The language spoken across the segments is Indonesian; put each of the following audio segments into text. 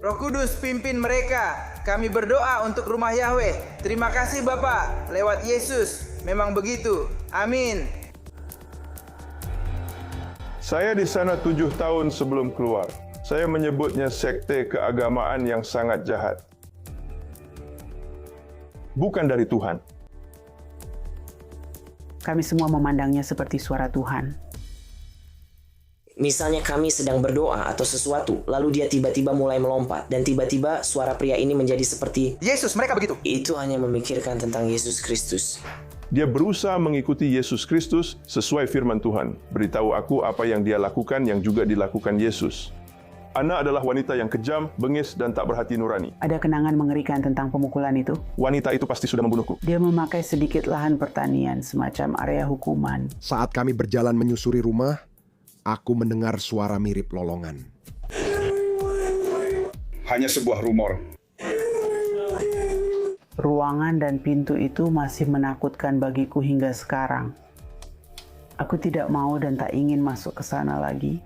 Roh Kudus pimpin mereka. Kami berdoa untuk rumah Yahweh. Terima kasih Bapa, lewat Yesus. Memang begitu. Amin. Saya di sana 7 tahun sebelum keluar. Saya menyebutnya sekte keagamaan yang sangat jahat. Bukan dari Tuhan. Kami semua memandangnya seperti suara Tuhan. Misalnya kami sedang berdoa atau sesuatu, lalu dia tiba-tiba mulai melompat, dan tiba-tiba suara pria ini menjadi seperti Yesus, mereka begitu. itu hanya memikirkan tentang Yesus Kristus. Dia berusaha mengikuti Yesus Kristus sesuai firman Tuhan. Beritahu aku apa yang dia lakukan yang juga dilakukan Yesus. Ana adalah wanita yang kejam, bengis, dan tak berhati nurani. Ada kenangan mengerikan tentang pemukulan itu. Wanita itu pasti sudah membunuhku. Dia memakai sedikit lahan pertanian, semacam area hukuman. Saat kami berjalan menyusuri rumah, aku mendengar suara mirip lolongan. Hanya sebuah rumor. Ruangan dan pintu itu masih menakutkan bagiku hingga sekarang. Aku tidak mau dan tak ingin masuk ke sana lagi.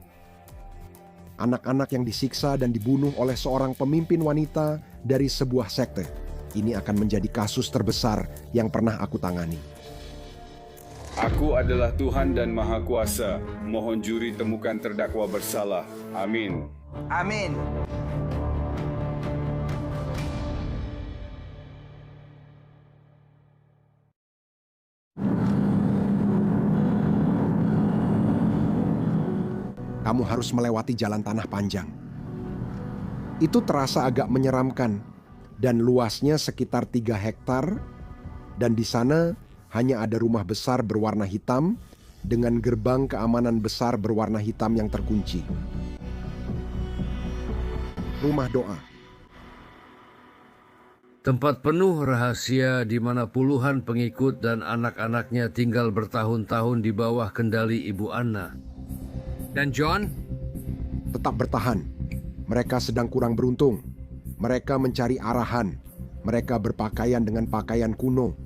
Anak-anak yang disiksa dan dibunuh oleh seorang pemimpin wanita dari sebuah sekte. Ini akan menjadi kasus terbesar yang pernah aku tangani. Aku adalah Tuhan dan Maha Kuasa. Mohon juri temukan terdakwa bersalah. Amin. Amin. Kamu harus melewati jalan tanah panjang. Itu terasa agak menyeramkan dan luasnya sekitar 3 hektar, dan di sana hanya ada rumah besar berwarna hitam dengan gerbang keamanan besar berwarna hitam yang terkunci. Rumah doa. Tempat penuh rahasia di mana puluhan pengikut dan anak-anaknya tinggal bertahun-tahun di bawah kendali Ibu Anna. Dan John? Tetap bertahan. Mereka sedang kurang beruntung. Mereka mencari arahan. Mereka berpakaian dengan pakaian kuno.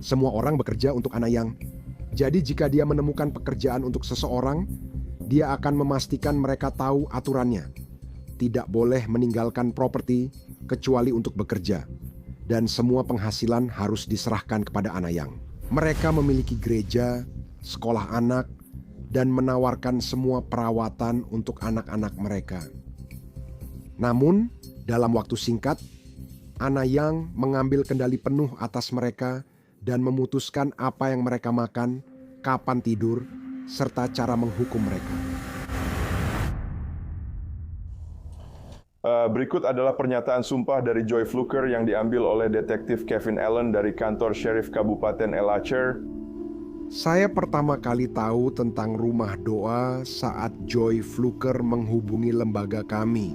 Semua orang bekerja untuk Anayang. Jadi jika dia menemukan pekerjaan untuk seseorang, dia akan memastikan mereka tahu aturannya. Tidak boleh meninggalkan properti kecuali untuk bekerja. Dan semua penghasilan harus diserahkan kepada Anayang. Mereka memiliki gereja, sekolah anak, dan menawarkan semua perawatan untuk anak-anak mereka. Namun, dalam waktu singkat, Anayang mengambil kendali penuh atas mereka dan memutuskan apa yang mereka makan, kapan tidur, serta cara menghukum mereka. Berikut adalah pernyataan sumpah dari Joy Fluker yang diambil oleh detektif Kevin Allen dari kantor Sheriff Kabupaten Alachua. Saya pertama kali tahu tentang rumah doa saat Joy Fluker menghubungi lembaga kami.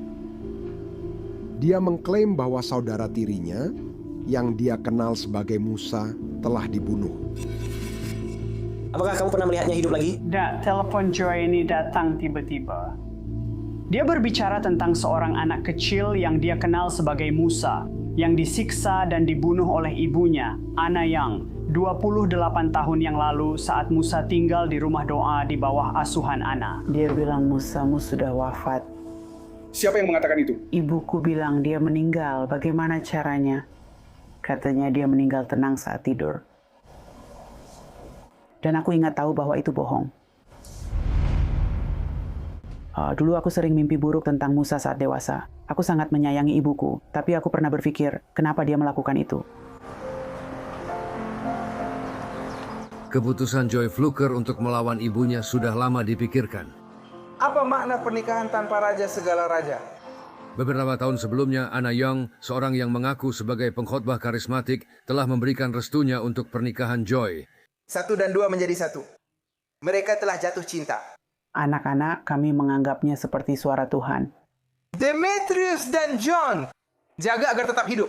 Dia mengklaim bahwa saudara tirinya, yang dia kenal sebagai Musa, telah dibunuh. Apakah kamu pernah melihatnya hidup lagi? Telepon Joy ini datang tiba-tiba. Dia berbicara tentang seorang anak kecil yang dia kenal sebagai Musa, yang disiksa dan dibunuh oleh ibunya, Anayang, 28 tahun yang lalu saat Musa tinggal di rumah doa di bawah asuhan Ana. Dia bilang Musamu sudah wafat. Siapa yang mengatakan itu? Ibuku bilang dia meninggal. Bagaimana caranya? Katanya dia meninggal tenang saat tidur. Dan aku ingat tahu bahwa itu bohong. Dulu aku sering mimpi buruk tentang Musa saat dewasa. Aku sangat menyayangi ibuku, tapi aku pernah berpikir, kenapa dia melakukan itu? Keputusan Joy Fluker untuk melawan ibunya sudah lama dipikirkan. Apa makna pernikahan tanpa raja segala raja? Beberapa tahun sebelumnya, Anayang, seorang yang mengaku sebagai pengkhotbah karismatik, telah memberikan restunya untuk pernikahan Joy. 1 dan 2 menjadi 1. Mereka telah jatuh cinta. Anak-anak, kami menganggapnya seperti suara Tuhan. Demetrius dan John, jaga agar tetap hidup.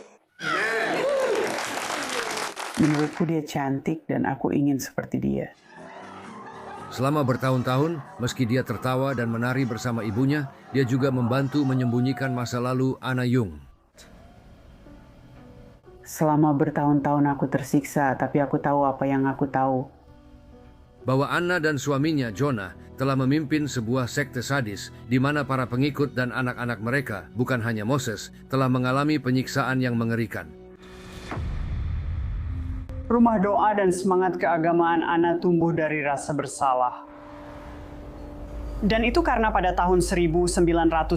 Menurutku dia cantik dan aku ingin seperti dia. Selama bertahun-tahun, meski dia tertawa dan menari bersama ibunya, dia juga membantu menyembunyikan masa lalu Anayung. Selama bertahun-tahun aku tersiksa, tapi aku tahu apa yang aku tahu. bahwa Anna dan suaminya Jonah telah memimpin sebuah sekte sadis di mana para pengikut dan anak-anak mereka, bukan hanya Moses, telah mengalami penyiksaan yang mengerikan. Rumah doa dan semangat keagamaan Anna tumbuh dari rasa bersalah. Dan itu karena pada tahun 1973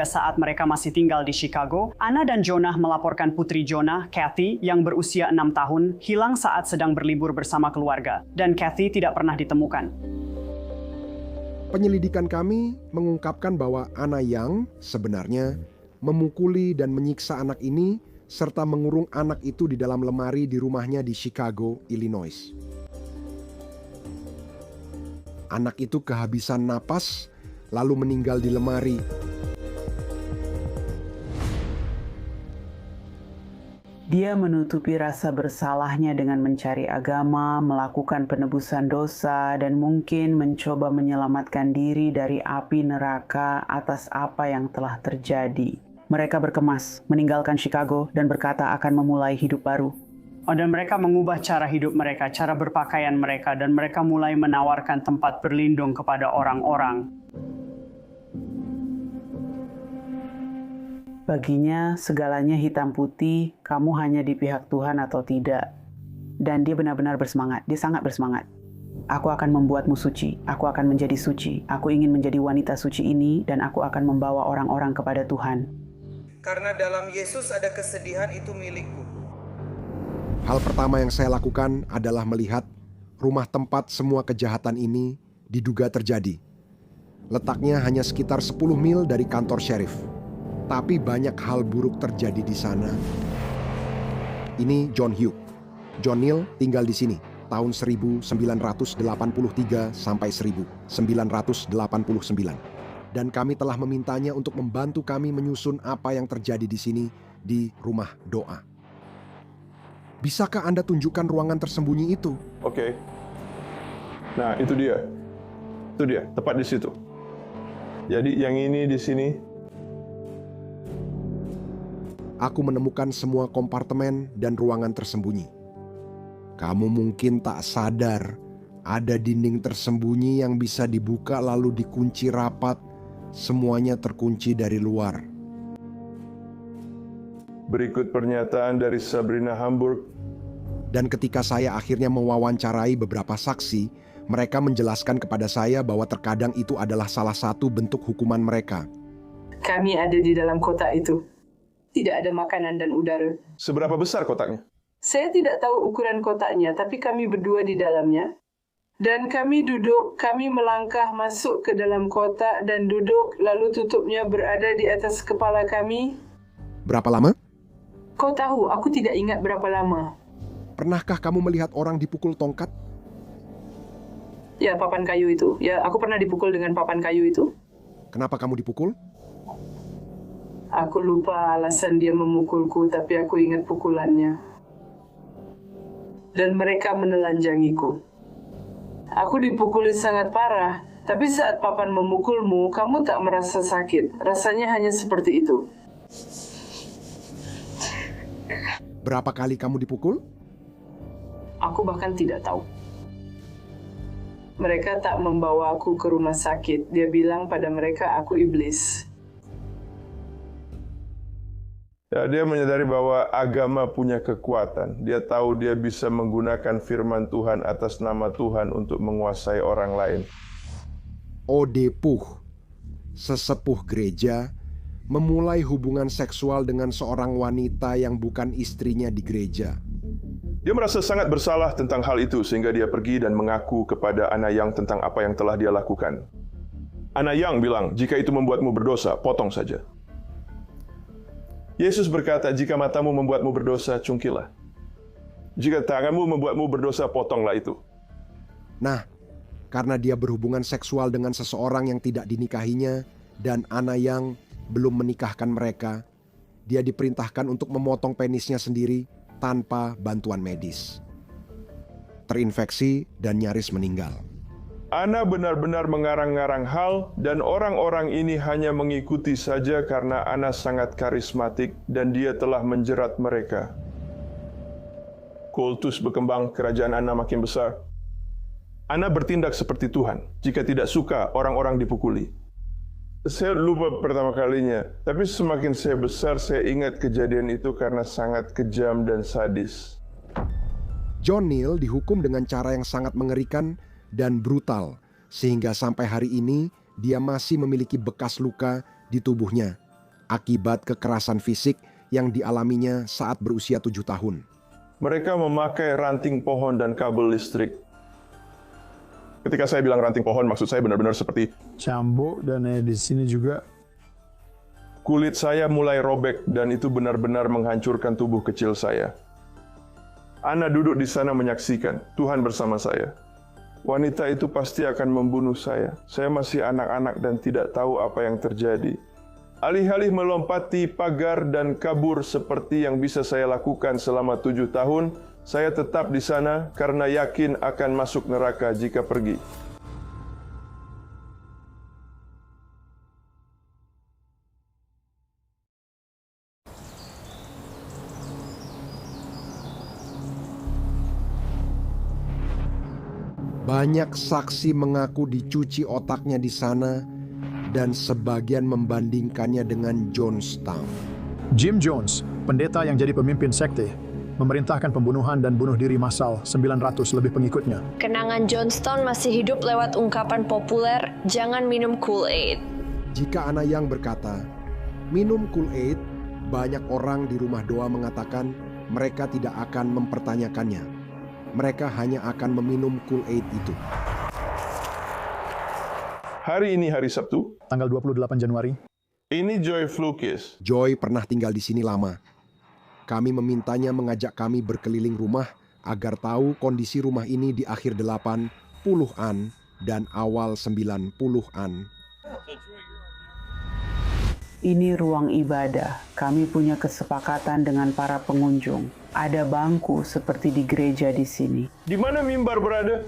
saat mereka masih tinggal di Chicago, Anna dan Jonah melaporkan putri Jonah, Kathy, yang berusia 6 tahun, hilang saat sedang berlibur bersama keluarga. Dan Kathy tidak pernah ditemukan. Penyelidikan kami mengungkapkan bahwa Anna Young sebenarnya memukuli dan menyiksa anak ini serta mengurung anak itu di dalam lemari di rumahnya di Chicago, Illinois. Anak itu kehabisan napas, lalu meninggal di lemari. Dia menutupi rasa bersalahnya dengan mencari agama, melakukan penebusan dosa, dan mungkin mencoba menyelamatkan diri dari api neraka atas apa yang telah terjadi. Mereka berkemas, meninggalkan Chicago, dan berkata akan memulai hidup baru. Dan mereka mengubah cara hidup mereka, cara berpakaian mereka, dan mereka mulai menawarkan tempat berlindung kepada orang-orang. Baginya, segalanya hitam putih, kamu hanya di pihak Tuhan atau tidak. Dan dia benar-benar bersemangat, dia sangat bersemangat. Aku akan membuatmu suci, aku akan menjadi suci, aku ingin menjadi wanita suci ini, dan aku akan membawa orang-orang kepada Tuhan. Karena dalam Yesus ada kesedihan itu milikku. Hal pertama yang saya lakukan adalah melihat rumah tempat semua kejahatan ini diduga terjadi. Letaknya hanya sekitar 10 mil dari kantor sheriff. Tapi banyak hal buruk terjadi di sana. Ini John Hugh. John Neal tinggal di sini tahun 1983 sampai 1989. Dan kami telah memintanya untuk membantu kami menyusun apa yang terjadi di sini di rumah doa. Bisakah Anda tunjukkan ruangan tersembunyi itu? Oke. Nah, itu dia. Itu dia, tepat di situ. Jadi yang ini di sini. Aku menemukan semua kompartemen dan ruangan tersembunyi. Kamu mungkin tak sadar, ada dinding tersembunyi yang bisa dibuka lalu dikunci rapat. Semuanya terkunci dari luar. Berikut pernyataan dari Sabrina Hamburg. Dan ketika saya akhirnya mewawancarai beberapa saksi, mereka menjelaskan kepada saya bahwa terkadang itu adalah salah satu bentuk hukuman mereka. Kami ada di dalam kotak itu. Tidak ada makanan dan udara. Seberapa besar kotaknya? Saya tidak tahu ukuran kotaknya, tapi kami berdua di dalamnya. Dan kami duduk, kami melangkah masuk ke dalam kotak dan duduk, lalu tutupnya berada di atas kepala kami. Berapa lama? Kau tahu, aku tidak ingat berapa lama. Pernahkah kamu melihat orang dipukul tongkat? Ya, papan kayu itu. Ya, aku pernah dipukul dengan papan kayu itu. Kenapa kamu dipukul? Aku lupa alasan dia memukulku, tapi aku ingat pukulannya. Dan mereka menelanjangiku. Aku dipukuli sangat parah, tapi saat papan memukulmu, kamu tak merasa sakit. Rasanya hanya seperti itu. Berapa kali kamu dipukul? Aku bahkan tidak tahu. Mereka tak membawa aku ke rumah sakit. Dia bilang pada mereka aku iblis. Ya, dia menyadari bahwa agama punya kekuatan. Dia tahu dia bisa menggunakan firman Tuhan atas nama Tuhan untuk menguasai orang lain. Ode Puh, sesepuh gereja, memulai hubungan seksual dengan seorang wanita yang bukan istrinya di gereja. Dia merasa sangat bersalah tentang hal itu sehingga dia pergi dan mengaku kepada Anna Young tentang apa yang telah dia lakukan. Anna Young bilang, jika itu membuatmu berdosa, potong saja. Yesus berkata, jika matamu membuatmu berdosa, cungkilah. Jika tanganmu membuatmu berdosa, potonglah itu. Nah, karena dia berhubungan seksual dengan seseorang yang tidak dinikahinya dan Anna Young belum menikahkan mereka, dia diperintahkan untuk memotong penisnya sendiri tanpa bantuan medis. Terinfeksi dan nyaris meninggal. Anna benar-benar mengarang-ngarang hal dan orang-orang ini hanya mengikuti saja karena Anna sangat karismatik dan dia telah menjerat mereka. Kultus berkembang, kerajaan Anna makin besar. Ana bertindak seperti Tuhan. Jika tidak suka, orang-orang dipukuli. Saya lupa pertama kalinya, tapi semakin saya besar, saya ingat kejadian itu karena sangat kejam dan sadis. John Neal dihukum dengan cara yang sangat mengerikan dan brutal, sehingga sampai hari ini dia masih memiliki bekas luka di tubuhnya akibat kekerasan fisik yang dialaminya saat berusia 7 tahun. Mereka memakai ranting pohon dan kabel listrik. Ketika saya bilang ranting pohon, maksud saya benar-benar seperti cambuk, dan di sini juga kulit saya mulai robek dan itu benar-benar menghancurkan tubuh kecil saya. Ana duduk di sana menyaksikan Tuhan bersama saya. Wanita itu pasti akan membunuh saya. Saya masih anak-anak dan tidak tahu apa yang terjadi. Alih-alih melompati pagar dan kabur seperti yang bisa saya lakukan selama 7 tahun, saya tetap di sana karena yakin akan masuk neraka jika pergi. Banyak saksi mengaku dicuci otaknya di sana dan sebagian membandingkannya dengan Jonestown. Jim Jones, pendeta yang jadi pemimpin sekte, memerintahkan pembunuhan dan bunuh diri massal 900 lebih pengikutnya. Kenangan Jonestown masih hidup lewat ungkapan populer, jangan minum Kool-Aid. Jika Ana Yang berkata, minum Kool-Aid, banyak orang di rumah doa mengatakan mereka tidak akan mempertanyakannya. Mereka hanya akan meminum Kool-Aid itu. Hari ini hari Sabtu, Tanggal 28 Januari. ini Joy Flukis. Joy pernah tinggal di sini lama. Kami memintanya mengajak kami berkeliling rumah agar tahu kondisi rumah ini di akhir 80-an dan awal 90-an. Ini ruang ibadah. Kami punya kesepakatan dengan para pengunjung. Ada bangku seperti di gereja di sini. Di mana mimbar berada?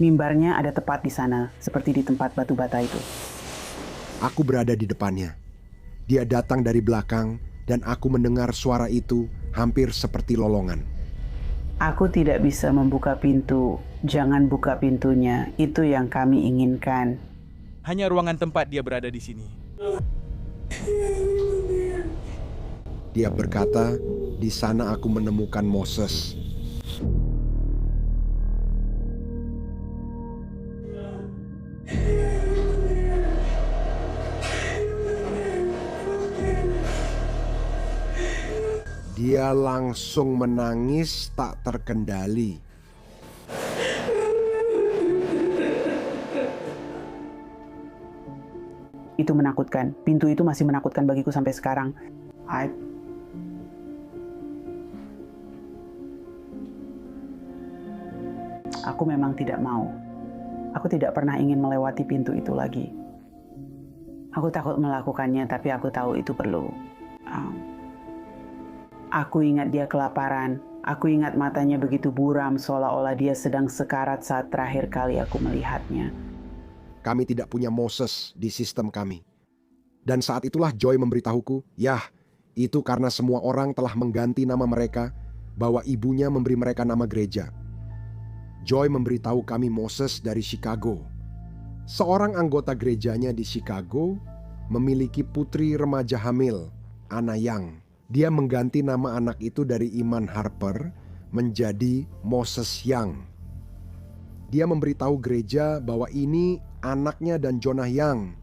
Mimbarnya ada tepat di sana, seperti di tempat batu bata itu. Aku berada di depannya. Dia datang dari belakang dan aku mendengar suara itu hampir seperti lolongan. Aku tidak bisa membuka pintu. Jangan buka pintunya. Itu yang kami inginkan. Hanya ruangan tempat dia berada di sini. Dia berkata, di sana aku menemukan Moses. Dia langsung menangis tak terkendali. Itu menakutkan. Pintu itu masih menakutkan bagiku sampai sekarang. Aku memang tidak mau. Aku tidak pernah ingin melewati pintu itu lagi. Aku takut melakukannya, tapi aku tahu itu perlu. Aku ingat dia kelaparan. Aku ingat matanya begitu buram, seolah-olah dia sedang sekarat saat terakhir kali aku melihatnya. Kami tidak punya Moses di sistem kami. Dan saat itulah Joy memberitahuku, yah, itu karena semua orang telah mengganti nama mereka, bahwa ibunya memberi mereka nama gereja. Joy memberitahu kami Moses dari Chicago. Seorang anggota gerejanya di Chicago memiliki putri remaja hamil, Ana Yang. Dia mengganti nama anak itu dari Iman Harper menjadi Moses Yang. Dia memberitahu gereja bahwa ini anaknya dan Jonah Yang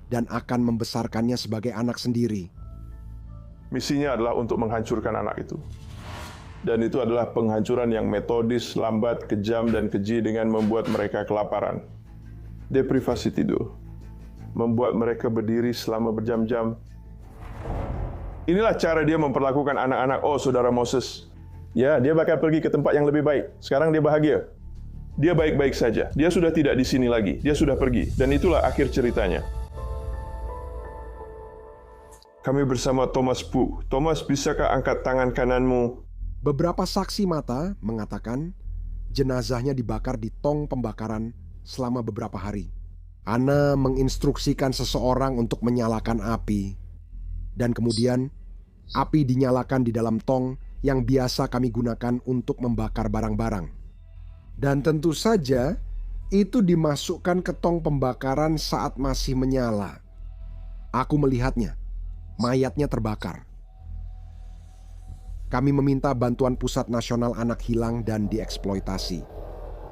dan akan membesarkannya sebagai anak sendiri. Misinya adalah untuk menghancurkan anak itu. Dan itu adalah penghancuran yang metodis, lambat, kejam, dan keji dengan membuat mereka kelaparan. Deprivasi tidur. Membuat mereka berdiri selama berjam-jam. Inilah cara dia memperlakukan anak-anak. Oh, saudara Moses. Ya, dia bakal pergi ke tempat yang lebih baik. Sekarang dia bahagia. Dia baik-baik saja. Dia sudah tidak di sini lagi. Dia sudah pergi. Dan itulah akhir ceritanya. Kami bersama Thomas Pu. Thomas, bisakah angkat tangan kananmu? Beberapa saksi mata mengatakan jenazahnya dibakar di tong pembakaran selama beberapa hari. Ana menginstruksikan seseorang untuk menyalakan api. Dan kemudian api dinyalakan di dalam tong yang biasa kami gunakan untuk membakar barang-barang. Dan tentu saja Itu dimasukkan ke tong pembakaran saat masih menyala. Aku melihatnya, mayatnya terbakar. Kami meminta bantuan Pusat Nasional Anak Hilang dan Dieksploitasi.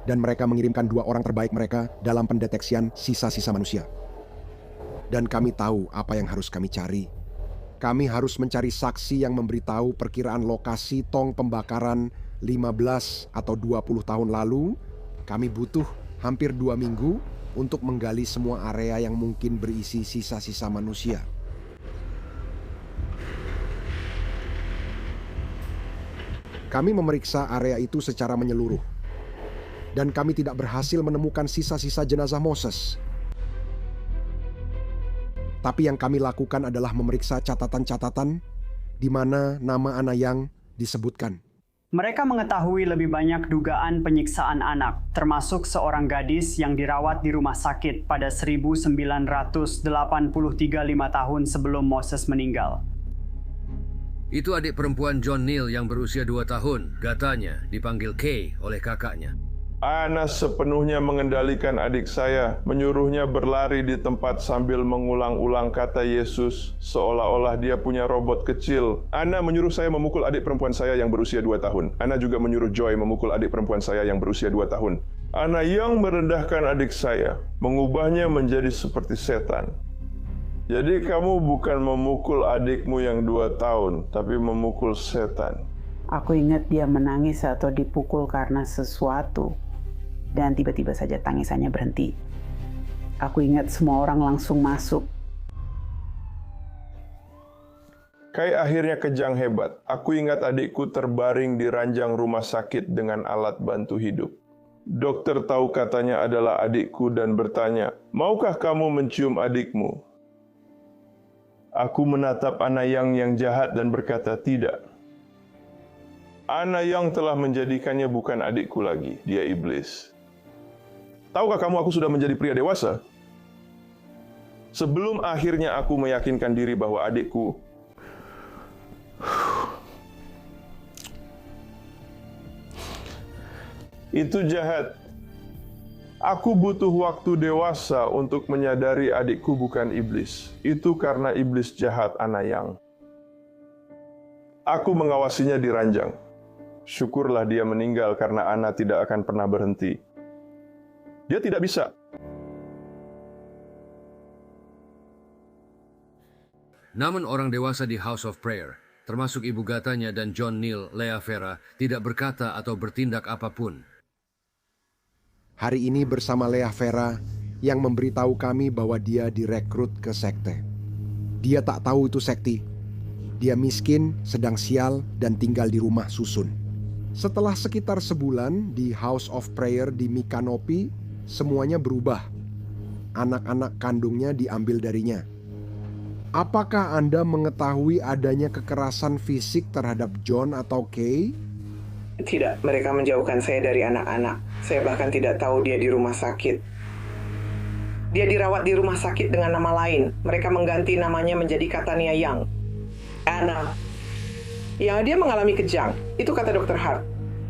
Dan mereka mengirimkan 2 orang terbaik mereka dalam pendeteksian sisa-sisa manusia. Dan kami tahu apa yang harus kami cari. Kami harus mencari saksi yang memberitahu perkiraan lokasi tong pembakaran 15 atau 20 tahun lalu. Kami butuh hampir 2 minggu untuk menggali semua area yang mungkin berisi sisa-sisa manusia. Kami memeriksa area itu secara menyeluruh. Dan kami tidak berhasil menemukan sisa-sisa jenazah Moses. Tapi yang kami lakukan adalah memeriksa catatan-catatan di mana nama Anayang disebutkan. Mereka mengetahui lebih banyak dugaan penyiksaan anak, termasuk seorang gadis yang dirawat di rumah sakit pada 1983 5 tahun sebelum Moses meninggal. Itu adik perempuan John Neal yang berusia 2 tahun, katanya dipanggil Kay oleh kakaknya. Ana sepenuhnya mengendalikan adik saya, menyuruhnya berlari di tempat sambil mengulang-ulang kata Yesus, seolah-olah dia punya robot kecil. Ana menyuruh saya memukul adik perempuan saya yang berusia 2 tahun. Ana juga menyuruh Joy memukul adik perempuan saya yang berusia 2 tahun. Ana yang merendahkan adik saya, mengubahnya menjadi seperti setan. Jadi kamu bukan memukul adikmu yang 2 tahun, tapi memukul setan. Aku ingat dia menangis atau dipukul karena sesuatu. Dan tiba-tiba saja tangisannya berhenti. Aku ingat semua orang langsung masuk. Kay akhirnya kejang hebat. Aku ingat adikku terbaring di ranjang rumah sakit dengan alat bantu hidup. Dokter tahu katanya adalah adikku dan bertanya, "Maukah kamu mencium adikmu?" Aku menatap Anayang yang jahat dan berkata, "Tidak." Anayang telah menjadikannya bukan adikku lagi, dia iblis. Tahukah kamu aku sudah menjadi pria dewasa? Sebelum akhirnya aku meyakinkan diri bahwa adikku itu jahat. Aku butuh waktu dewasa untuk menyadari adikku bukan iblis. Itu karena iblis jahat Anayang. Aku mengawasinya di ranjang. Syukurlah dia meninggal karena Ana tidak akan pernah berhenti. Dia tidak bisa. Namun orang dewasa di House of Prayer, termasuk ibu gatanya dan John Neal, Leah Vera, tidak berkata atau bertindak apapun. Hari ini bersama Leah Vera yang memberitahu kami bahwa dia direkrut ke sekte. Dia tak tahu itu sekte. Dia miskin, sedang sial, dan tinggal di rumah susun. Setelah sekitar sebulan di House of Prayer di Mikanopi, semuanya berubah. Anak-anak kandungnya diambil darinya. Apakah Anda mengetahui adanya kekerasan fisik terhadap John atau Kay? Tidak, mereka menjauhkan saya dari anak-anak. Saya bahkan tidak tahu dia di rumah sakit. Dia dirawat di rumah sakit dengan nama lain. Mereka mengganti namanya menjadi Katania Young. Anna. Ya, dia mengalami kejang. Itu kata Dr. Hart.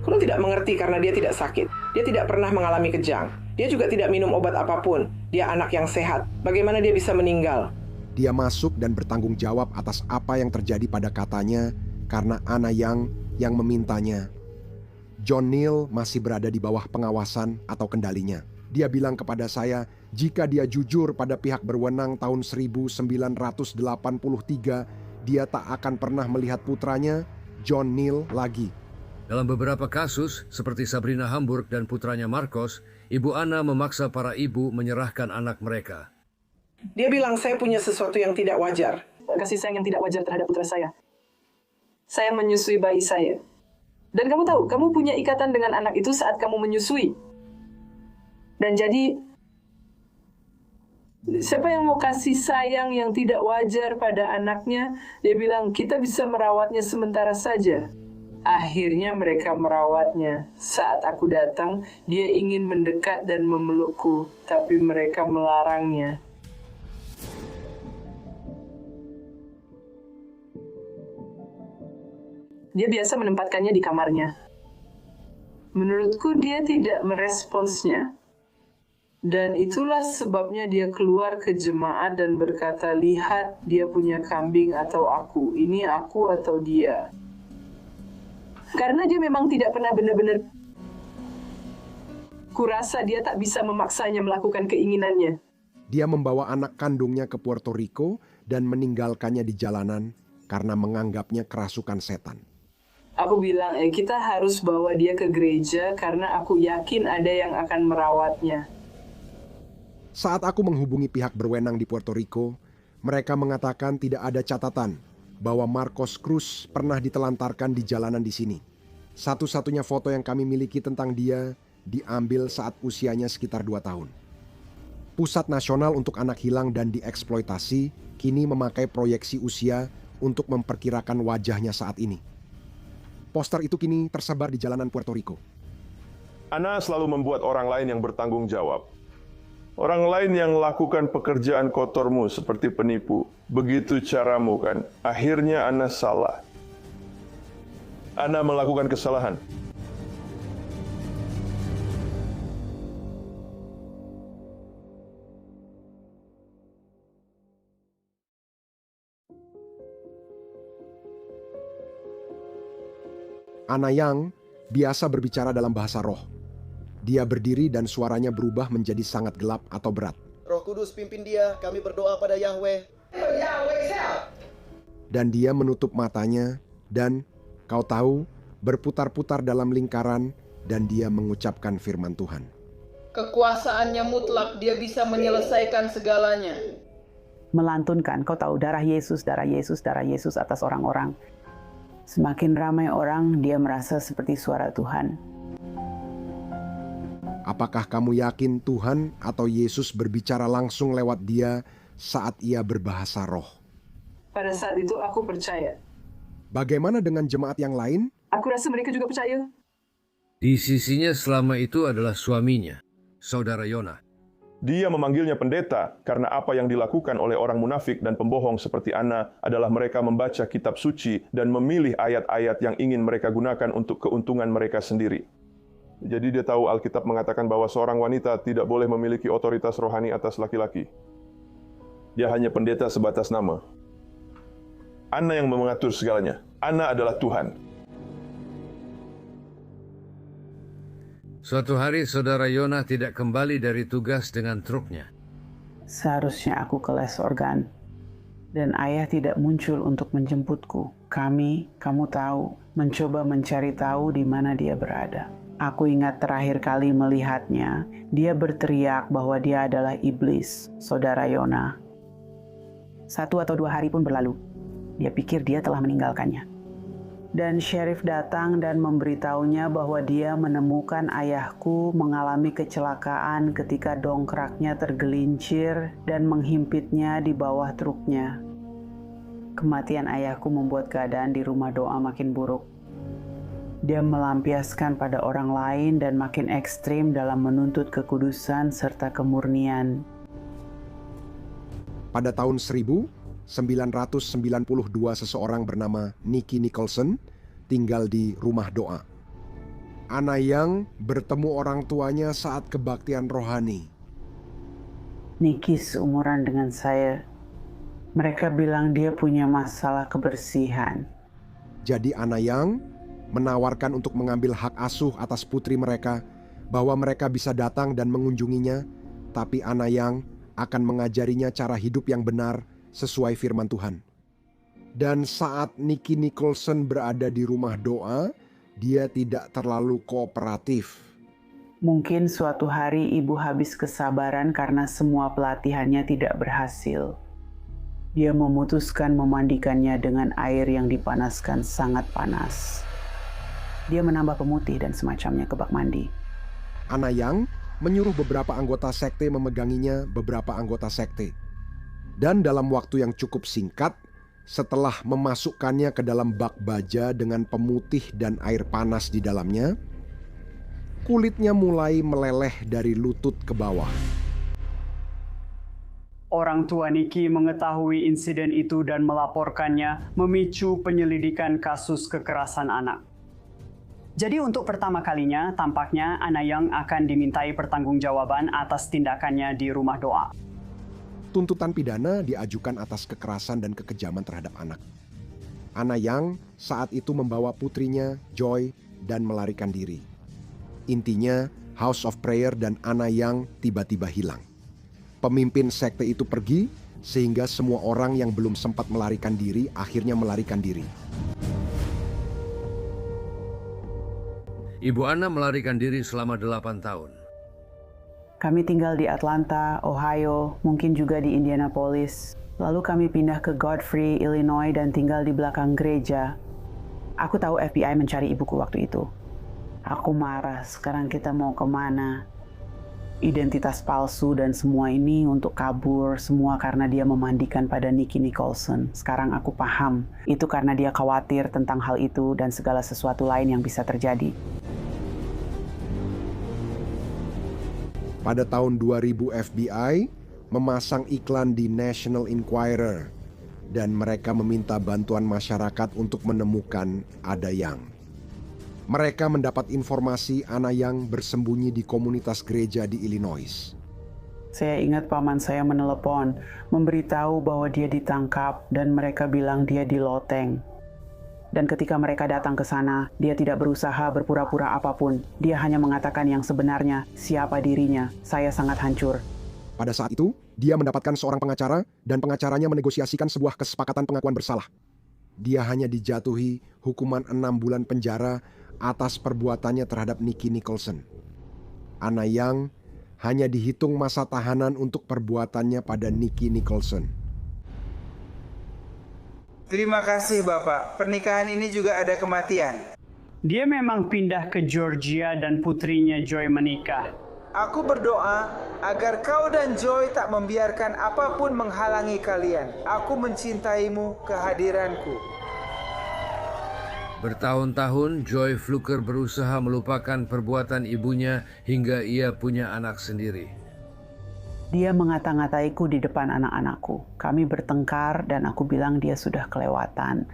Kuno tidak mengerti karena dia tidak sakit. Dia tidak pernah mengalami kejang. Dia juga tidak minum obat apapun. Dia anak yang sehat. Bagaimana dia bisa meninggal? Dia masuk dan bertanggung jawab atas apa yang terjadi pada katanya karena Anayang yang memintanya. John Neal masih berada di bawah pengawasan atau kendalinya. Dia bilang kepada saya, jika dia jujur pada pihak berwenang tahun 1983, dia tak akan pernah melihat putranya, John Neal, lagi. Dalam beberapa kasus, seperti Sabrina Hamburg dan putranya Marcos, Ibu Anna memaksa para ibu menyerahkan anak mereka. Dia bilang saya punya sesuatu yang tidak wajar. Kasih sayang yang tidak wajar terhadap putra saya. Saya menyusui bayi saya. Dan kamu tahu, kamu punya ikatan dengan anak itu saat kamu menyusui. Dan jadi, siapa yang mau kasih sayang yang tidak wajar pada anaknya? Dia bilang, kita bisa merawatnya sementara saja. Akhirnya mereka merawatnya. Saat aku datang, dia ingin mendekat dan memelukku, tapi mereka melarangnya. Dia biasa menempatkannya di kamarnya. Menurutku dia tidak meresponsnya. Dan itulah sebabnya dia keluar ke jemaat dan berkata, lihat dia punya kambing atau aku, ini aku atau dia. Karena dia memang tidak pernah benar-benar, kurasa dia tak bisa memaksanya melakukan keinginannya. Dia membawa anak kandungnya ke Puerto Rico dan meninggalkannya di jalanan karena menganggapnya kerasukan setan. Aku bilang, kita harus bawa dia ke gereja karena aku yakin ada yang akan merawatnya. Saat aku menghubungi pihak berwenang di Puerto Rico, mereka mengatakan tidak ada catatan bahwa Marcos Cruz pernah ditelantarkan di jalanan di sini. Satu-satunya foto yang kami miliki tentang dia diambil saat usianya sekitar 2 tahun. Pusat Nasional untuk Anak Hilang dan Dieksploitasi kini memakai proyeksi usia untuk memperkirakan wajahnya saat ini. Poster itu kini tersebar di jalanan Puerto Rico. Ana selalu membuat orang lain yang bertanggung jawab. Orang lain yang lakukan pekerjaan kotormu seperti penipu. Begitu caramu kan? Akhirnya Ana salah. Ana melakukan kesalahan. Ana Yang biasa berbicara dalam bahasa roh. Dia berdiri dan suaranya berubah menjadi sangat gelap atau berat. Roh Kudus pimpin dia, kami berdoa pada Yahweh. Dan dia menutup matanya dan, kau tahu, berputar-putar dalam lingkaran dan dia mengucapkan firman Tuhan. Kekuasaannya mutlak, dia bisa menyelesaikan segalanya. Melantunkan, kau tahu, darah Yesus, darah Yesus, darah Yesus atas orang-orang. Semakin ramai orang, dia merasa seperti suara Tuhan. Apakah kamu yakin Tuhan atau Yesus berbicara langsung lewat dia saat ia berbahasa roh? Pada saat itu aku percaya. Bagaimana dengan jemaat yang lain? Aku rasa mereka juga percaya. Di sisinya selama itu adalah suaminya, Saudara Yona. Dia memanggilnya pendeta karena apa yang dilakukan oleh orang munafik dan pembohong seperti Ana adalah mereka membaca kitab suci dan memilih ayat-ayat yang ingin mereka gunakan untuk keuntungan mereka sendiri. Jadi dia tahu Alkitab mengatakan bahwa seorang wanita tidak boleh memiliki otoritas rohani atas laki-laki. Dia hanya pendeta sebatas nama. Ana yang mengatur segalanya. Ana adalah Tuhan. Suatu hari Saudara Yona tidak kembali dari tugas dengan truknya. Seharusnya aku ke les organ. Dan ayah tidak muncul untuk menjemputku. Kami, kamu tahu, mencoba mencari tahu di mana dia berada. Aku ingat terakhir kali melihatnya, dia berteriak bahwa dia adalah iblis, Saudara Yona. 1 atau 2 hari pun berlalu. Dia pikir dia telah meninggalkannya. Dan sheriff datang dan memberitahunya bahwa dia menemukan ayahku mengalami kecelakaan ketika dongkraknya tergelincir dan menghimpitnya di bawah truknya. Kematian ayahku membuat keadaan di rumah doa makin buruk. Dia melampiaskan pada orang lain dan makin ekstrim dalam menuntut kekudusan serta kemurnian. Pada tahun 1992, seseorang bernama Nicky Nicholson tinggal di rumah doa. Ana Yang bertemu orang tuanya saat kebaktian rohani. Nicky seumuran dengan saya. Mereka bilang dia punya masalah kebersihan. Jadi Ana Yang menawarkan untuk mengambil hak asuh atas putri mereka, bahwa mereka bisa datang dan mengunjunginya, tapi Ana Yang akan mengajarinya cara hidup yang benar sesuai firman Tuhan. Dan saat Nicky Nicholson berada di rumah doa, dia tidak terlalu kooperatif. Mungkin suatu hari ibu habis kesabaran karena semua pelatihannya tidak berhasil. Dia memutuskan memandikannya dengan air yang dipanaskan sangat panas. Dia menambah pemutih dan semacamnya ke bak mandi. Ana Yang menyuruh beberapa anggota sekte memeganginya beberapa anggota sekte. Dan dalam waktu yang cukup singkat, setelah memasukkannya ke dalam bak baja dengan pemutih dan air panas di dalamnya, kulitnya mulai meleleh dari lutut ke bawah. Orang tua Nicky mengetahui insiden itu dan melaporkannya, memicu penyelidikan kasus kekerasan anak. Jadi untuk pertama kalinya, tampaknya Anna-Young akan dimintai pertanggungjawaban atas tindakannya di rumah doa. Tuntutan pidana diajukan atas kekerasan dan kekejaman terhadap anak. Anna-Young saat itu membawa putrinya, Joy, dan melarikan diri. Intinya, House of Prayer dan Anna-Young tiba-tiba hilang. Pemimpin sekte itu pergi, sehingga semua orang yang belum sempat melarikan diri akhirnya melarikan diri. Ibu Anna melarikan diri selama 8 tahun. Kami tinggal di Atlanta, Ohio, mungkin juga di Indianapolis. Lalu kami pindah ke Godfrey, Illinois dan tinggal di belakang gereja. Aku tahu FBI mencari ibuku waktu itu. Aku marah, sekarang kita mau kemana? Identitas palsu dan semua ini untuk kabur, semua karena dia memandikan pada Nicky Nicholson. Sekarang aku paham, itu karena dia khawatir tentang hal itu dan segala sesuatu lain yang bisa terjadi. Pada tahun 2000 FBI memasang iklan di National Enquirer dan mereka meminta bantuan masyarakat untuk menemukan Anna-Young. Mereka mendapat informasi Anna-Young bersembunyi di komunitas gereja di Illinois. Saya ingat paman saya menelepon, memberitahu bahwa dia ditangkap dan mereka bilang dia di loteng. Dan ketika mereka datang ke sana, dia tidak berusaha berpura-pura apapun. Dia hanya mengatakan yang sebenarnya, siapa dirinya. Saya sangat hancur. Pada saat itu, dia mendapatkan seorang pengacara dan pengacaranya menegosiasikan sebuah kesepakatan pengakuan bersalah. Dia hanya dijatuhi hukuman 6 bulan penjara atas perbuatannya terhadap Nicky Nicholson. Anna-Young hanya dihitung masa tahanan untuk perbuatannya pada Nicky Nicholson. Terima kasih Bapak, pernikahan ini juga ada kematian. Dia memang pindah ke Georgia dan putrinya Joy menikah. Aku berdoa agar kau dan Joy tak membiarkan apapun menghalangi kalian. Aku mencintaimu, kehadiranku. Bertahun-tahun, Joy Fluker berusaha melupakan perbuatan ibunya hingga ia punya anak sendiri. Dia mengata-ngataiku di depan anak-anakku. Kami bertengkar dan aku bilang dia sudah kelewatan.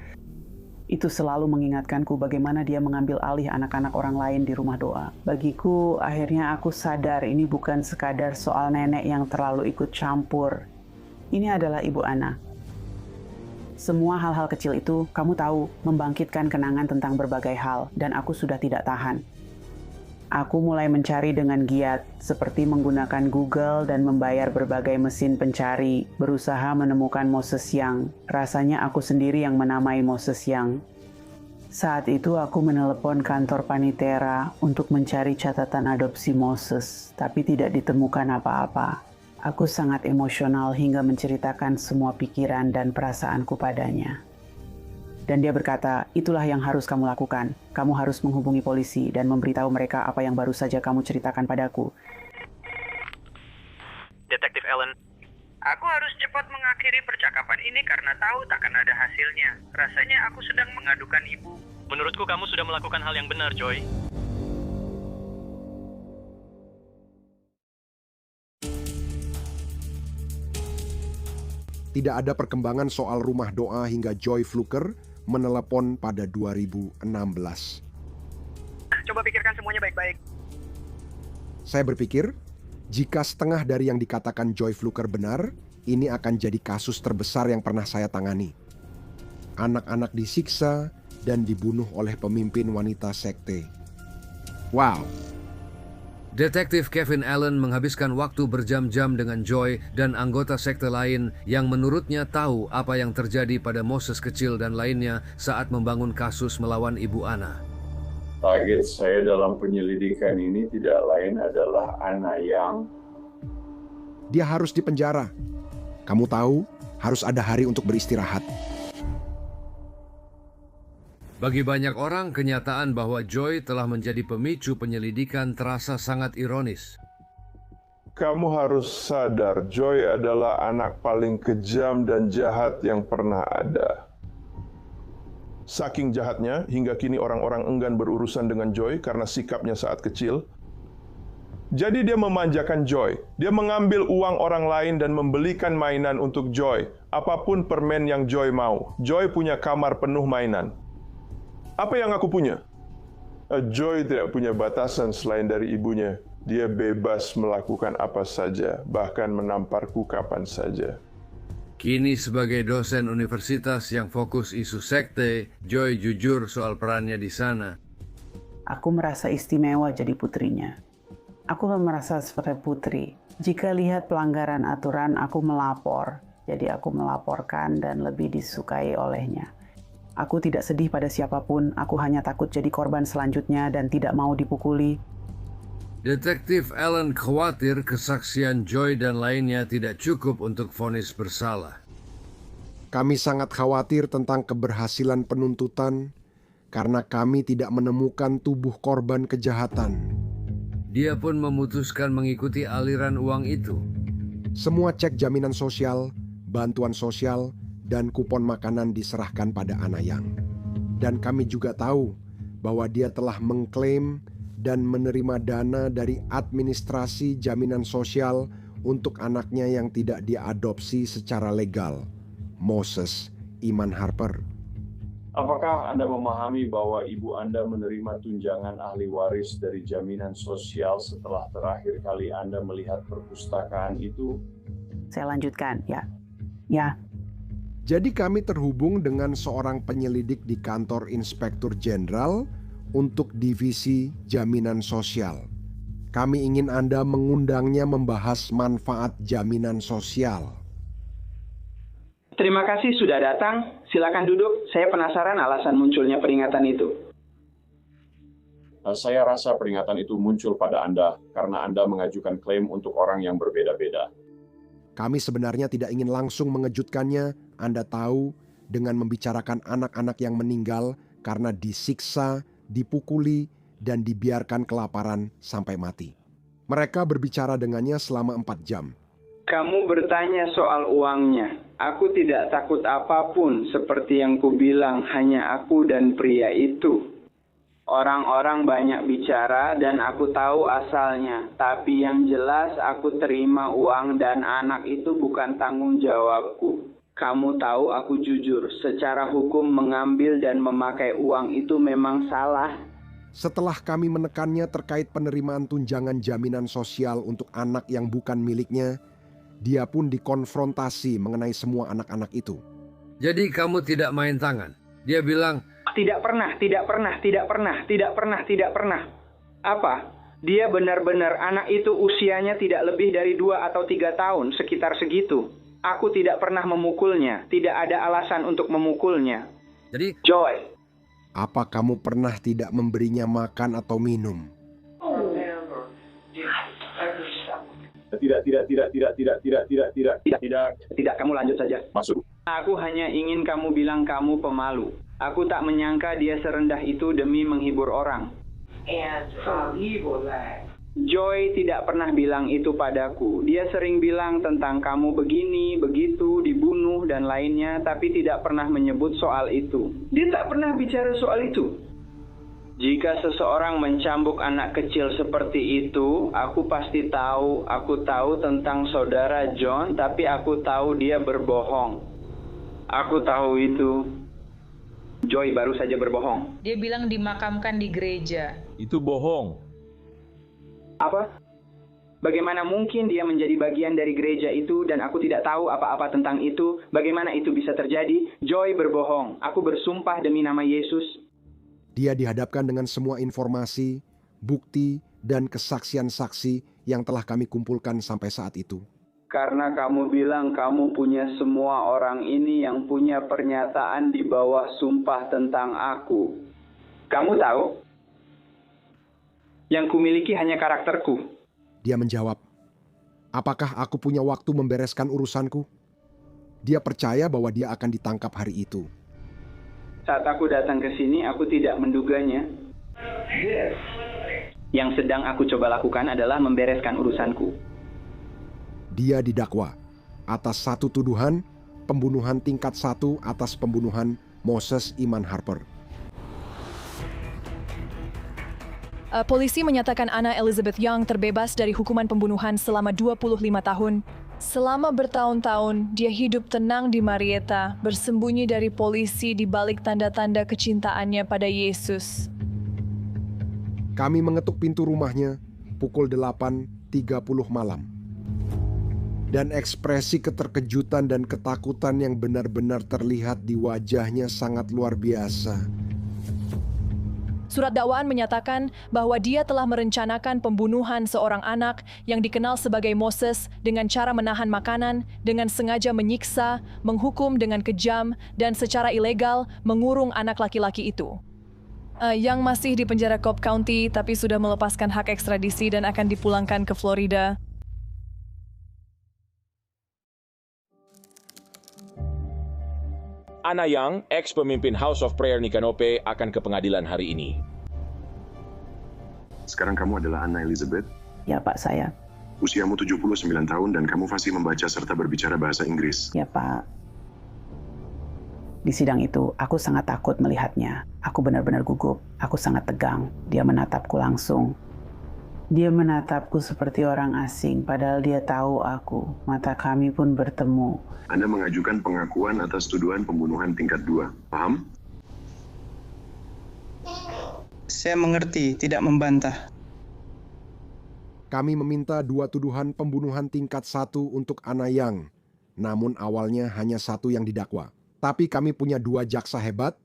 Itu selalu mengingatkanku bagaimana dia mengambil alih anak-anak orang lain di rumah doa. Bagiku, akhirnya aku sadar ini bukan sekadar soal nenek yang terlalu ikut campur. Ini adalah Ibu Anna. Semua hal-hal kecil itu, kamu tahu, membangkitkan kenangan tentang berbagai hal, dan aku sudah tidak tahan. Aku mulai mencari dengan giat, seperti menggunakan Google dan membayar berbagai mesin pencari, berusaha menemukan Moses Young. Rasanya aku sendiri yang menamai Moses Young. Saat itu aku menelepon kantor Panitera untuk mencari catatan adopsi Moses, tapi tidak ditemukan apa-apa. Aku sangat emosional hingga menceritakan semua pikiran dan perasaanku padanya. Dan dia berkata, itulah yang harus kamu lakukan. Kamu harus menghubungi polisi dan memberitahu mereka apa yang baru saja kamu ceritakan padaku. Detektif Allen. Aku harus cepat mengakhiri percakapan ini karena tahu takkan ada hasilnya. Rasanya aku sedang mengadukan ibu. Menurutku kamu sudah melakukan hal yang benar, Joy. Tidak ada perkembangan soal rumah doa hingga Joy Fluker menelepon pada 2016. Coba pikirkan semuanya baik-baik. Saya berpikir, jika setengah dari yang dikatakan Joy Fluker benar, ini akan jadi kasus terbesar yang pernah saya tangani. Anak-anak disiksa dan dibunuh oleh pemimpin wanita sekte. Wow! Detektif Kevin Allen menghabiskan waktu berjam-jam dengan Joy dan anggota sekte lain yang menurutnya tahu apa yang terjadi pada Moses kecil dan lainnya saat membangun kasus melawan Ibu Anna. Target saya dalam penyelidikan ini tidak lain adalah Anna-Young. Dia harus dipenjara. Kamu tahu, harus ada hari untuk beristirahat. Bagi banyak orang, kenyataan bahwa Joy telah menjadi pemicu penyelidikan terasa sangat ironis. Kamu harus sadar, Joy adalah anak paling kejam dan jahat yang pernah ada. Saking jahatnya, hingga kini orang-orang enggan berurusan dengan Joy karena sikapnya saat kecil. Jadi dia memanjakan Joy. Dia mengambil uang orang lain dan membelikan mainan untuk Joy. Apapun permen yang Joy mau. Joy punya kamar penuh mainan. Apa yang aku punya? Joy tidak punya batasan selain dari ibunya. Dia bebas melakukan apa saja, bahkan menamparku kapan saja. Kini sebagai dosen universitas yang fokus isu sekte, Joy jujur soal perannya di sana. Aku merasa istimewa jadi putrinya. Aku merasa seperti putri. Jika lihat pelanggaran aturan, aku melapor. Jadi aku melaporkan dan lebih disukai olehnya. Aku tidak sedih pada siapapun, aku hanya takut jadi korban selanjutnya dan tidak mau dipukuli. Detektif Allen khawatir kesaksian Joy dan lainnya tidak cukup untuk vonis bersalah. Kami sangat khawatir tentang keberhasilan penuntutan karena kami tidak menemukan tubuh korban kejahatan. Dia pun memutuskan mengikuti aliran uang itu. Semua cek jaminan sosial, bantuan sosial, dan kupon makanan diserahkan pada Anayang. Dan kami juga tahu bahwa dia telah mengklaim dan menerima dana dari administrasi jaminan sosial untuk anaknya yang tidak diadopsi secara legal, Moses Iman Harper. Apakah Anda memahami bahwa ibu Anda menerima tunjangan ahli waris dari jaminan sosial setelah terakhir kali Anda melihat perpustakaan itu? Saya lanjutkan, ya. Ya. Jadi kami terhubung dengan seorang penyelidik di kantor Inspektur Jenderal untuk divisi jaminan sosial. Kami ingin Anda mengundangnya membahas manfaat jaminan sosial. Terima kasih sudah datang. Silakan duduk. Saya penasaran alasan munculnya peringatan itu. Saya rasa peringatan itu muncul pada Anda karena Anda mengajukan klaim untuk orang yang berbeda-beda. Kami sebenarnya tidak ingin langsung mengejutkannya. Anda tahu, dengan membicarakan anak-anak yang meninggal karena disiksa, dipukuli, dan dibiarkan kelaparan sampai mati. Mereka berbicara dengannya selama 4 jam. Kamu bertanya soal uangnya. Aku tidak takut apapun, seperti yang kubilang, hanya aku dan pria itu. Orang-orang banyak bicara dan aku tahu asalnya. Tapi yang jelas aku terima uang dan anak itu bukan tanggung jawabku. Kamu tahu aku jujur, secara hukum mengambil dan memakai uang itu memang salah. Setelah kami menekannya terkait penerimaan tunjangan jaminan sosial untuk anak yang bukan miliknya, dia pun dikonfrontasi mengenai semua anak-anak itu. Jadi kamu tidak main tangan? Dia bilang, Tidak pernah. Apa? Dia benar-benar anak itu usianya tidak lebih dari 2 atau 3 tahun, sekitar segitu. Aku tidak pernah memukulnya, tidak ada alasan untuk memukulnya. Jadi, Joy, apa kamu pernah tidak memberinya makan atau minum? Tidak, kamu lanjut saja. Masuk. Aku hanya ingin kamu bilang kamu pemalu. Aku tak menyangka dia serendah itu demi menghibur orang. Joy tidak pernah bilang itu padaku. Dia sering bilang tentang kamu begini, begitu, dibunuh, dan lainnya, tapi tidak pernah menyebut soal itu. Dia tak pernah bicara soal itu. Jika seseorang mencambuk anak kecil seperti itu, aku pasti tahu. Aku tahu tentang saudara John, tapi aku tahu dia berbohong. Aku tahu itu. Joy baru saja berbohong. Dia bilang dimakamkan di gereja. Itu bohong. Apa? Bagaimana mungkin dia menjadi bagian dari gereja itu dan aku tidak tahu apa-apa tentang itu? Bagaimana itu bisa terjadi? Joy berbohong. Aku bersumpah demi nama Yesus. Dia dihadapkan dengan semua informasi, bukti, dan kesaksian saksi yang telah kami kumpulkan sampai saat itu. Karena kamu bilang kamu punya semua orang ini yang punya pernyataan di bawah sumpah tentang aku. Kamu tahu? Yang kumiliki hanya karakterku. Dia menjawab, apakah aku punya waktu membereskan urusanku? Dia percaya bahwa dia akan ditangkap hari itu. Saat aku datang ke sini, aku tidak menduganya. Yang sedang aku coba lakukan adalah membereskan urusanku. Dia didakwa atas satu tuduhan, pembunuhan tingkat 1 atas pembunuhan Moses Iman Harper. Polisi menyatakan Anna Elizabeth Young terbebas dari hukuman pembunuhan selama 25 tahun. Selama bertahun-tahun, dia hidup tenang di Marietta, bersembunyi dari polisi di balik tanda-tanda kecintaannya pada Yesus. Kami mengetuk pintu rumahnya pukul 8.30 malam. Dan ekspresi keterkejutan dan ketakutan yang benar-benar terlihat di wajahnya sangat luar biasa. Surat dakwaan menyatakan bahwa dia telah merencanakan pembunuhan seorang anak yang dikenal sebagai Moses dengan cara menahan makanan, dengan sengaja menyiksa, menghukum dengan kejam, dan secara ilegal mengurung anak laki-laki itu. Yang masih di penjara Cobb County tapi sudah melepaskan hak ekstradisi dan akan dipulangkan ke Florida. Anna Young, ex-pemimpin House of Prayer Nikanope, akan ke pengadilan hari ini. Sekarang kamu adalah Anna Elizabeth? Ya, Pak, saya. Usiamu 79 tahun dan kamu fasih membaca serta berbicara bahasa Inggris. Ya, Pak. Di sidang itu, aku sangat takut melihatnya. Aku benar-benar gugup. Aku sangat tegang. Dia menatapku langsung. Dia menatapku seperti orang asing, padahal dia tahu aku. Mata kami pun bertemu. Anda mengajukan pengakuan atas tuduhan pembunuhan tingkat 2. Paham? Saya mengerti, tidak membantah. Kami meminta 2 tuduhan pembunuhan tingkat 1 untuk Anna Young. Namun awalnya hanya 1 yang didakwa. Tapi kami punya 2 jaksa hebat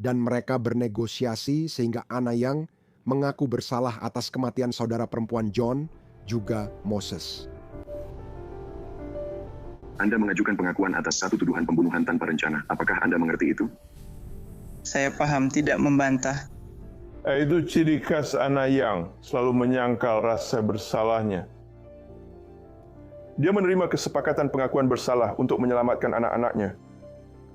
dan mereka bernegosiasi sehingga Anna Young mengaku bersalah atas kematian saudara perempuan John, juga Moses. Anda mengajukan pengakuan atas 1 tuduhan pembunuhan tanpa rencana. Apakah Anda mengerti itu? Saya paham, tidak membantah. Itu ciri khas Anna Young, selalu menyangkal rasa bersalahnya. Dia menerima kesepakatan pengakuan bersalah untuk menyelamatkan anak-anaknya.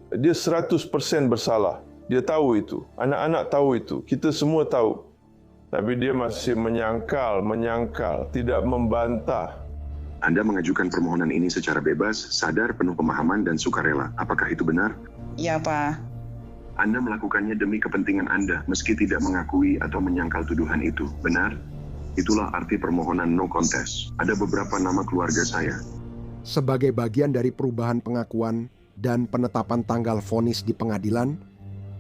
Dia 100% bersalah. Dia tahu itu. Anak-anak tahu itu. Kita semua tahu. Tapi dia masih menyangkal, tidak membantah. Anda mengajukan permohonan ini secara bebas, sadar, penuh pemahaman, dan sukarela. Apakah itu benar? Ya, Pak. Anda melakukannya demi kepentingan Anda, meski tidak mengakui atau menyangkal tuduhan itu. Benar? Itulah arti permohonan no contest. Ada beberapa nama keluarga saya. Sebagai bagian dari perubahan pengakuan dan penetapan tanggal vonis di pengadilan,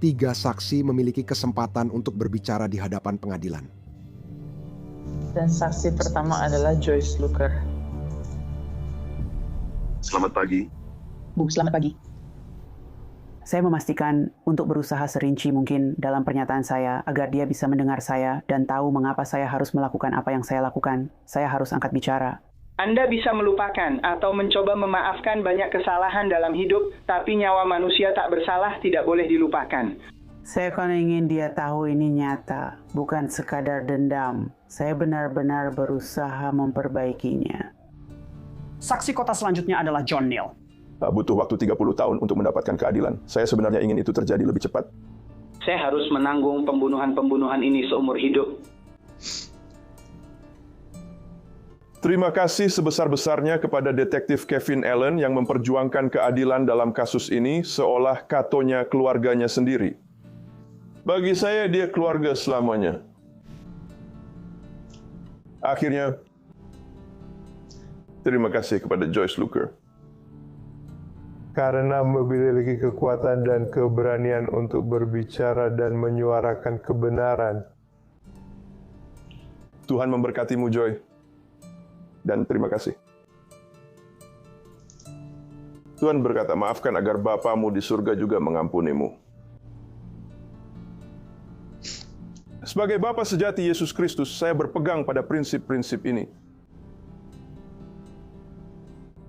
3 saksi memiliki kesempatan untuk berbicara di hadapan pengadilan. Dan saksi pertama adalah Joyce Luker. Selamat pagi. Bu, selamat pagi. Saya memastikan untuk berusaha serinci mungkin dalam pernyataan saya agar dia bisa mendengar saya dan tahu mengapa saya harus melakukan apa yang saya lakukan. Saya harus angkat bicara. Anda bisa melupakan atau mencoba memaafkan banyak kesalahan dalam hidup, tapi nyawa manusia tak bersalah tidak boleh dilupakan. Saya kan ingin dia tahu ini nyata, bukan sekadar dendam. Saya benar-benar berusaha memperbaikinya. Saksi kota selanjutnya adalah John Neal. Butuh waktu 30 tahun untuk mendapatkan keadilan. Saya sebenarnya ingin itu terjadi lebih cepat. Saya harus menanggung pembunuhan-pembunuhan ini seumur hidup. Terima kasih sebesar-besarnya kepada detektif Kevin Allen yang memperjuangkan keadilan dalam kasus ini seolah katonya keluarganya sendiri. Bagi saya, dia keluarga selamanya. Akhirnya, terima kasih kepada Joyce Luker. Karena memiliki kekuatan dan keberanian untuk berbicara dan menyuarakan kebenaran. Tuhan memberkatimu, Joy. Dan terima kasih. Tuhan berkata, maafkan agar Bapamu di surga juga mengampunimu. Sebagai Bapa sejati Yesus Kristus, saya berpegang pada prinsip-prinsip ini.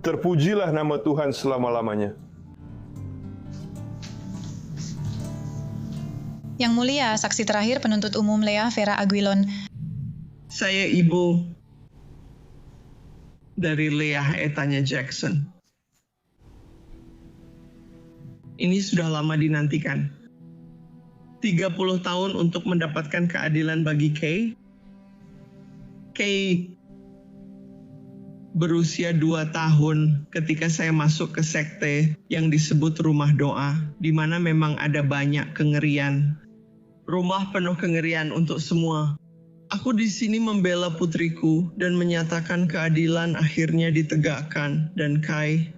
Terpujilah nama Tuhan selama-lamanya. Yang mulia, saksi terakhir penuntut umum Lea Vera Aguilon. Saya ibu dari Leah Etanya Jackson. Ini sudah lama dinantikan. 30 tahun untuk mendapatkan keadilan bagi Kay. Kay berusia 2 tahun ketika saya masuk ke sekte yang disebut Rumah Doa, di mana memang ada banyak kengerian. Rumah penuh kengerian untuk semua. Aku di sini membela putriku dan menyatakan keadilan akhirnya ditegakkan, dan Kai,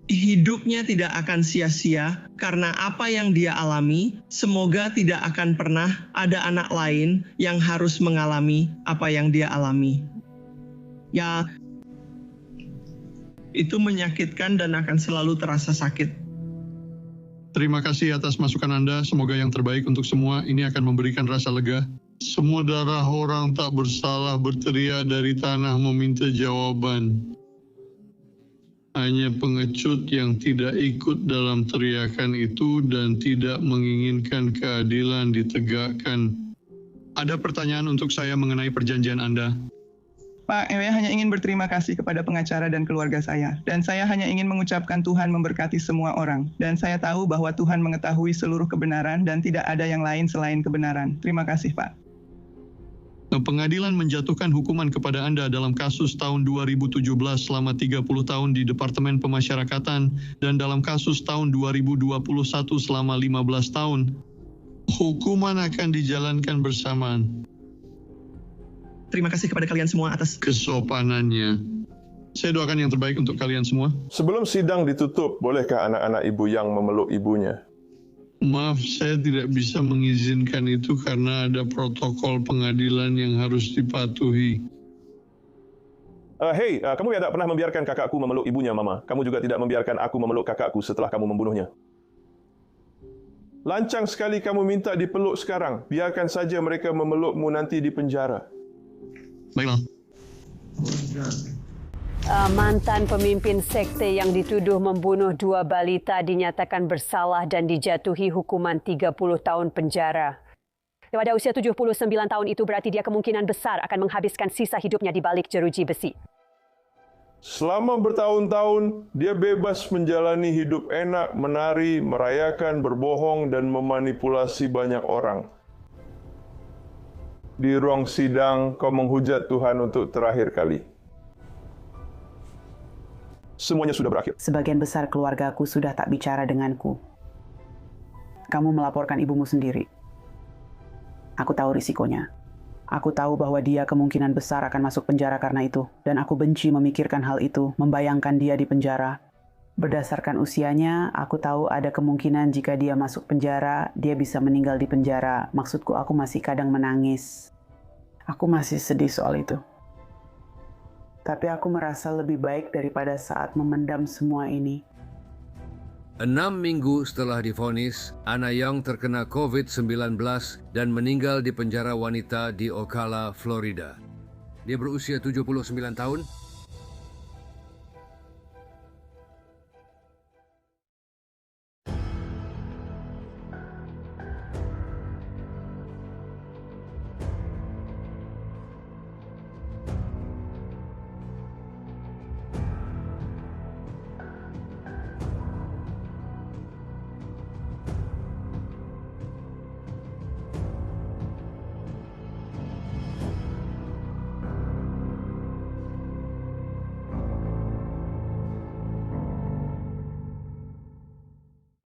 hidupnya tidak akan sia-sia karena apa yang dia alami. Semoga tidak akan pernah ada anak lain yang harus mengalami apa yang dia alami. Ya, itu menyakitkan dan akan selalu terasa sakit. Terima kasih atas masukan Anda. Semoga yang terbaik untuk semua. Ini akan memberikan rasa lega. Semua darah orang tak bersalah berteriak dari tanah meminta jawaban. Hanya pengecut yang tidak ikut dalam teriakan itu dan tidak menginginkan keadilan ditegakkan. Ada pertanyaan untuk saya mengenai perjanjian Anda. Pak, saya hanya ingin berterima kasih kepada pengacara dan keluarga saya. Dan saya hanya ingin mengucapkan Tuhan memberkati semua orang. Dan saya tahu bahwa Tuhan mengetahui seluruh kebenaran dan tidak ada yang lain selain kebenaran. Terima kasih, Pak. Pengadilan menjatuhkan hukuman kepada Anda dalam kasus tahun 2017 selama 30 tahun di Departemen Pemasyarakatan dan dalam kasus tahun 2021 selama 15 tahun. Hukuman akan dijalankan bersamaan. Terima kasih kepada kalian semua atas kesopanannya. Saya doakan yang terbaik untuk kalian semua. Sebelum sidang ditutup, bolehkah anak-anak ibu yang memeluk ibunya? Maaf, saya tidak bisa mengizinkan itu karena ada protokol pengadilan yang harus dipatuhi. Hei, kamu tidak pernah membiarkan kakakku memeluk ibunya, Mama. Kamu juga tidak membiarkan aku memeluk kakakku setelah kamu membunuhnya. Lancang sekali kamu minta dipeluk sekarang. Biarkan saja mereka memelukmu nanti di penjara. Baiklah. Mantan pemimpin sekte yang dituduh membunuh 2 balita dinyatakan bersalah dan dijatuhi hukuman 30 tahun penjara. Pada usia 79 tahun itu berarti dia kemungkinan besar akan menghabiskan sisa hidupnya di balik jeruji besi. Selama bertahun-tahun, dia bebas menjalani hidup enak, menari, merayakan, berbohong, dan memanipulasi banyak orang. Di ruang sidang, kau menghujat Tuhan untuk terakhir kali. Semuanya sudah berakhir. Sebagian besar keluargaku sudah tak bicara denganku. Kamu melaporkan ibumu sendiri. Aku tahu risikonya. Aku tahu bahwa dia kemungkinan besar akan masuk penjara karena itu. Dan aku benci memikirkan hal itu, membayangkan dia di penjara. Berdasarkan usianya, aku tahu ada kemungkinan jika dia masuk penjara, dia bisa meninggal di penjara. Maksudku, aku masih kadang menangis. Aku masih sedih soal itu. Tapi aku merasa lebih baik daripada saat memendam semua ini. 6 minggu setelah divonis, Anna Young terkena COVID-19 dan meninggal di penjara wanita di Ocala, Florida. Dia berusia 79 tahun